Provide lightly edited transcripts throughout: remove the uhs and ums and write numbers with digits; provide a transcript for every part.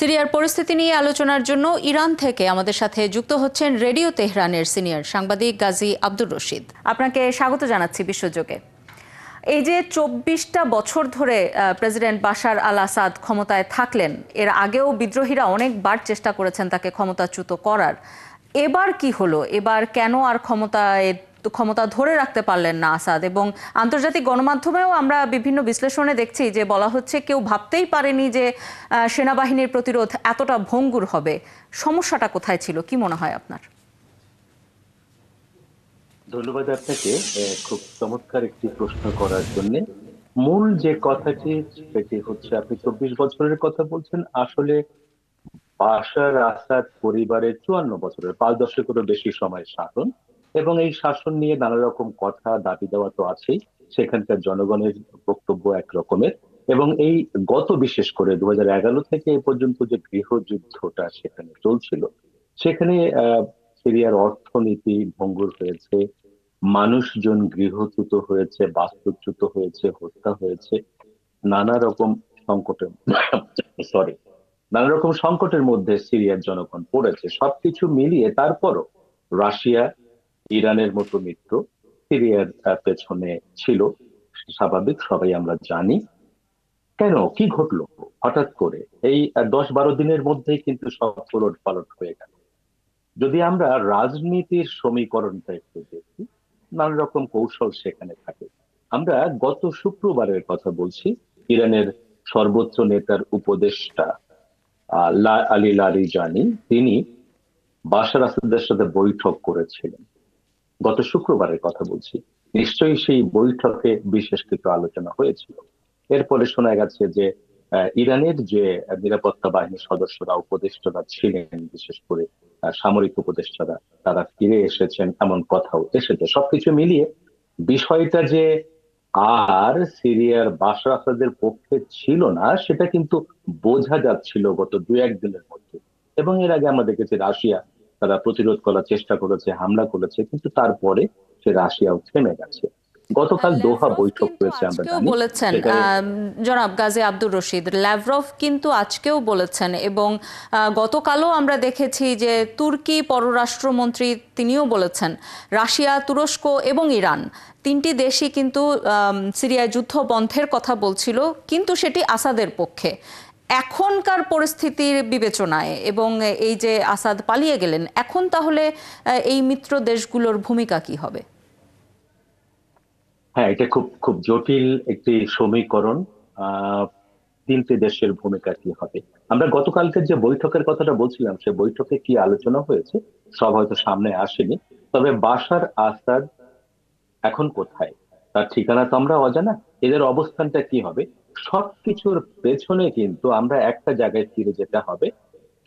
সিরিয়ার পরিস্থিতি নিয়ে আলোচনার জন্য ইরান থেকে আমাদের সাথে যুক্ত হচ্ছেন রেডিও তেহরানের সিনিয়র সাংবাদিক গাজী আব্দুর রশিদ। আপনাকে স্বাগত জানাচ্ছি বিশ্বযোগে। এই যে ২৪টা বছর ধরে প্রেসিডেন্ট বাশার আল আসাদ ক্ষমতায় থাকলেন, এর আগেও বিদ্রোহীরা অনেকবার চেষ্টা করেছেন তাকে ক্ষমতাচ্যুত করার। এবার কি হলো? এবার কেন আর ক্ষমতা ধরে রাখতে পারলেন না আসাদ? এবং আন্তর্জাতিক গণমাধ্যমেও আমরা বিভিন্ন বিশ্লেষণে দেখছি যে বলা হচ্ছে কেউ ভাবতেই পারেনি যে সেনাবাহিনীর প্রতিরোধ এতটা ভঙ্গুর হবে। সমস্যাটা কোথায় ছিল, কি মনে হয় আপনার? ধন্যবাদ আপনাকে খুব চমৎকার একটি প্রশ্ন করার জন্য। মূল যে কথাটি সেটি হচ্ছে, আপনি ২৪ বছরের কথা বলছেন। আসলে বাশার আসাদ পরিবারের ৫৪ বছরের ৫ দশকেরও বেশি সময় শাসন, এবং এই শাসন নিয়ে নানা রকম কথা দাবি দেওয়া তো আছেই। সেখানকার জনগণের বক্তব্য এক রকমের। এবং এই বিশেষ করে ২০১১ থেকে এ পর্যন্ত যে গৃহযুদ্ধটা সেখানে চলছিল, সেখানে সিরিয়ার অর্থনীতি ভঙ্গুর হয়েছে, মানুষজন গৃহচ্যুত হয়েছে, বাস্তুচ্যুত হয়েছে, হত্যা হয়েছে, নানা রকম সংকটের সরি নানা রকম সংকটের মধ্যে সিরিয়ার জনগণ পড়েছে। সবকিছু মিলিয়ে তারপরও রাশিয়া, ইরানের মতো মিত্র সিরিয়ার পেছনে ছিল। স্বাভাবিক, সবাই আমরা জানি। কেন, কি ঘটলো হঠাৎ করে? এই ১০-১২ দিনের মধ্যেই কিন্তু সব ওলট পালট হয়ে গেল। যদি আমরা রাজনীতির সমীকরণটা একটু দেখি, নানা রকম কৌশল সেখানে থাকে। আমরা গত শুক্রবারের কথা বলছি। ইরানের সর্বোচ্চ নেতার উপদেষ্টা আলী লারিজানি, তিনি বাশার আসাদের সাথে বৈঠক করেছিলেন। গত শুক্রবারের কথা বলছি। নিশ্চয়ই সেই বৈঠকে বিশেষ কিছু আলোচনা হয়েছিল। এরপরে শোনা গেছে যে ইরানের যে নিরাপত্তা বাহিনীর সদস্যরা, উপদেষ্টারা ছিলেন, বিশেষ করে সামরিক উপদেষ্টারা, তারা ফিরে এসেছেন, এমন কথাও এসেছে। সবকিছু মিলিয়ে বিষয়টা যে আর সিরিয়ার বাশার আসাদের পক্ষে ছিল না, সেটা কিন্তু বোঝা যাচ্ছিল গত ২-১ দিনের মধ্যে। এবং এর আগে আমরা দেখেছি রাশিয়া, তারা প্রতিরোধ করার চেষ্টা করেছে, হামলা করেছে, কিন্তু তারপরে সে রাশিয়াও থেমে গেছে। গতকাল দোহা ল্যাভরভ বৈঠক কিন্তু হয়েছে, আমরা আজকেও জানি। বলেছেন, সেখানে জনাব গাজী আব্দুর রশিদ, ল্যাভরভ কিন্তু আজকেও বলেছেন, এবং গতকালও আমরা দেখেছি যে তুর্কি পররাষ্ট্রমন্ত্রী তিনিও বলেছেন রাশিয়া, তুরস্ক এবং ইরান তিনটি দেশই কিন্তু সিরিয়ায় যুদ্ধ বন্ধের কথা বলছিল, কিন্তু সেটি আসাদের পক্ষে। এখনকার পরিস্থিতির বিবেচনায় এবং এই যে আসাদ পালিয়ে গেলেন, এখন তাহলে এই মিত্র দেশগুলোর ভূমিকা কি হবে? হ্যাঁ, এটা খুব খুব জটিল একটি সমীকরণ। আহ তিনটি দেশের ভূমিকা কি হবে? আমরা গতকালকের যে বৈঠকের কথাটা বলছিলাম, সে বৈঠকে কি আলোচনা হয়েছে সব হয়তো সামনে আসেনি। তবে বাশার আসাদ এখন কোথায়, তার ঠিকানা তো আমরা অজানা। এদের অবস্থানটা কি হবে? সবকিছুর পেছনে কিন্তু আমরা একটা জায়গায় ফিরে যেতে হবে,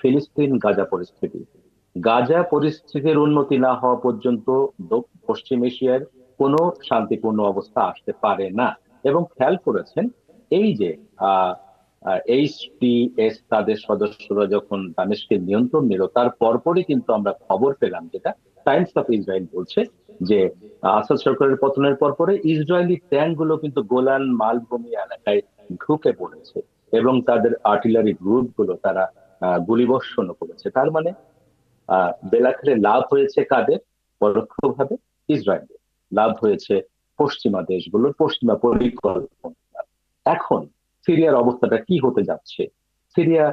ফিলিস্তিন গাজা পরিস্থিতি। গাজা পরিস্থিতির উন্নতি না হওয়া পর্যন্ত পশ্চিম এশিয়ার কোনো শান্তিপূর্ণ অবস্থা আসতে পারে না। এবং খেয়াল করেছেন, এই যে আহ এইচটিএস তাদের সদস্যরা যখন দামেস্কের নিয়ন্ত্রণ নিল, তার পরপরই কিন্তু আমরা খবর পেলাম, যেটা টাইমস অফ ইসরায়েল বলছে, যে আসাদ সরকারের পতনের পরপরে ইসরায়েলি ট্যাঙ্ক গুলো কিন্তু গোলান মালভূমি এলাকায় ঢুকে পড়েছে, এবং তাদের আর্টিলারি গ্রুপ গুলো তারা গুলিবর্ষণ করেছে। তার মানে বেলাখেলে লাভ হয়েছে কাদের? পরোক্ষভাবে ইসরায়েলের। লাভ হয়েছে পশ্চিমা দেশগুলোর, পশ্চিমা পরিকল্পনা। এখন সিরিয়ার অবস্থাটা কি হতে যাচ্ছে? সিরিয়া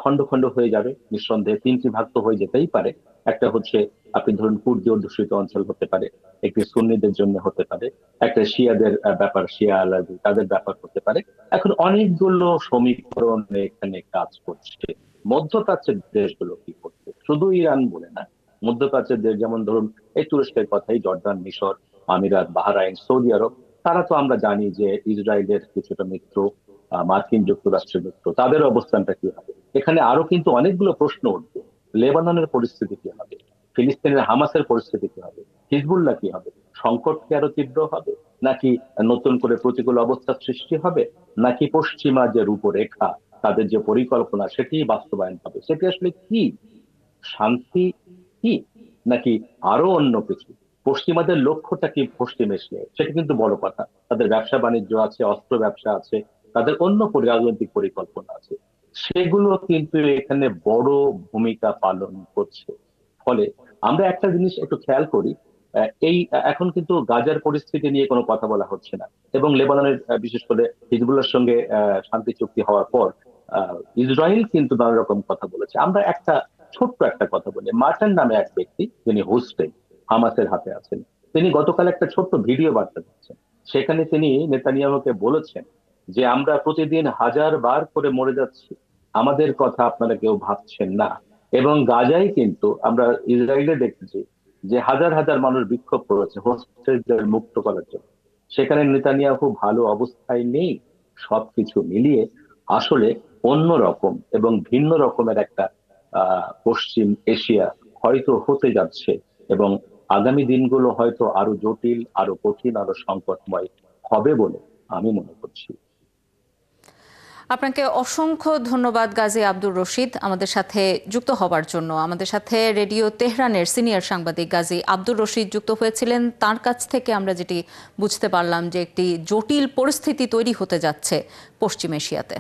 খন্ড খন্ড হয়ে যাবে নিঃসন্দেহে। তিনটি ভাগ তো হয়ে যেতেই পারে। একটা হচ্ছে, আপনি ধরুন, কুর্দি অধ্যুষিত অঞ্চল হতে পারে, একটি সুন্নিদের জন্য হতে পারে, একটা শিয়াদের ব্যাপার, শিয়া আলাদি তাদের ব্যাপার হতে পারে। এখন অনেকগুলো সমীকরণ এখানে কাজ করছে। মধ্যপ্রাচ্যের দেশগুলো কি করছে? শুধু ইরান বলে না, মধ্যপ্রাচ্যের দেশ যেমন ধরুন এই তুরস্কের কথাই, জর্দান, মিশর, আমিরাত, বাহরাইন, সৌদি আরব, তারা তো আমরা জানি যে ইসরায়েলের কিছুটা মিত্র, মার্কিন যুক্তরাষ্ট্রের মিত্র। তাদের অবস্থানটা কি হবে? এখানে আরো কিন্তু অনেকগুলো প্রশ্ন উঠবে। লেবাননের পরিস্থিতি কি হবে? ফিলিস্তিনের হামাসের পরিস্থিতি কি হবে? হিজবুল্লাহ কি হবে? সংকট কি আরো তীব্র হবে, নাকি নতুন করে প্রতিকূল অবস্থার সৃষ্টি হবে, নাকি পশ্চিমা যে রূপরেখা, তাদের যে পরিকল্পনা, সেটি বাস্তবায়ন হবে? সেটি আসলে কি? শান্তি কি, নাকি আরো অন্য কিছু? পশ্চিমাদের লক্ষ্যটা কি পশ্চিম এশিয়ায়? সেটা কিন্তু বড় কথা। তাদের ব্যবসা বাণিজ্য আছে, অস্ত্র ব্যবসা আছে, তাদের অন্য রাজনৈতিক পরিকল্পনা আছে। সেগুলো কিন্তু এখানে বড় ভূমিকা পালন করছে। ফলে আমরা একটা জিনিস একটু খেয়াল করি, এখন কিন্তু গাজার পরিস্থিতি নিয়ে কোনো কথা বলা হচ্ছে না, এবং লেবাননের বিশেষ করে হিজবুল্লাহর সঙ্গে শান্তি চুক্তি হওয়ার পর ইসরায়েল কিন্তু নানা রকম কথা বলেছে। আমরা একটা ছোট্ট একটা কথা বলি, মার্টান নামে এক ব্যক্তি যিনি হোস্টেল হামাসের হাতে আছেন, তিনি গতকাল একটা ছোট্ট ভিডিও বার্তা দিচ্ছেন। সেখানে তিনি নেতানিয়াহুকে বলেছেন যে আমরা প্রতিদিন হাজার বার করে মরে যাচ্ছি, আমাদের কথা আপনারা কেউ ভাবছেন না। এবং গাজায় কিন্তু আমরা ইসরায়েলে দেখতেছি যে হাজার হাজার মানুষ বিক্ষোভ করেছে হোস্টেলদের মুক্ত করার জন্য। সেখানে নেতানিয়াহু ভালো অবস্থায় নেই। সবকিছু মিলিয়ে আসলে অন্য রকম এবং ভিন্ন রকমের একটা পশ্চিম এশিয়া হয়তো হতে যাচ্ছে, এবং আগামী দিনগুলো হয়তো আরো জটিল, আরো কঠিন, আরো সংকটময় হবে বলে আমি মনে করছি। আপনাকে অসংখ্য ধন্যবাদ গাজী আব্দুর রশিদ আমাদের সাথে যুক্ত হবার জন্য। আমাদের সাথে রেডিও তেহরানের সিনিয়র সাংবাদিক গাজী আব্দুর রশিদ যুক্ত হয়েছিলেন। তার কাছ থেকে আমরা যেটি বুঝতে পারলাম যে একটি জটিল পরিস্থিতি তৈরি হতে যাচ্ছে পশ্চিম এশিয়াতে।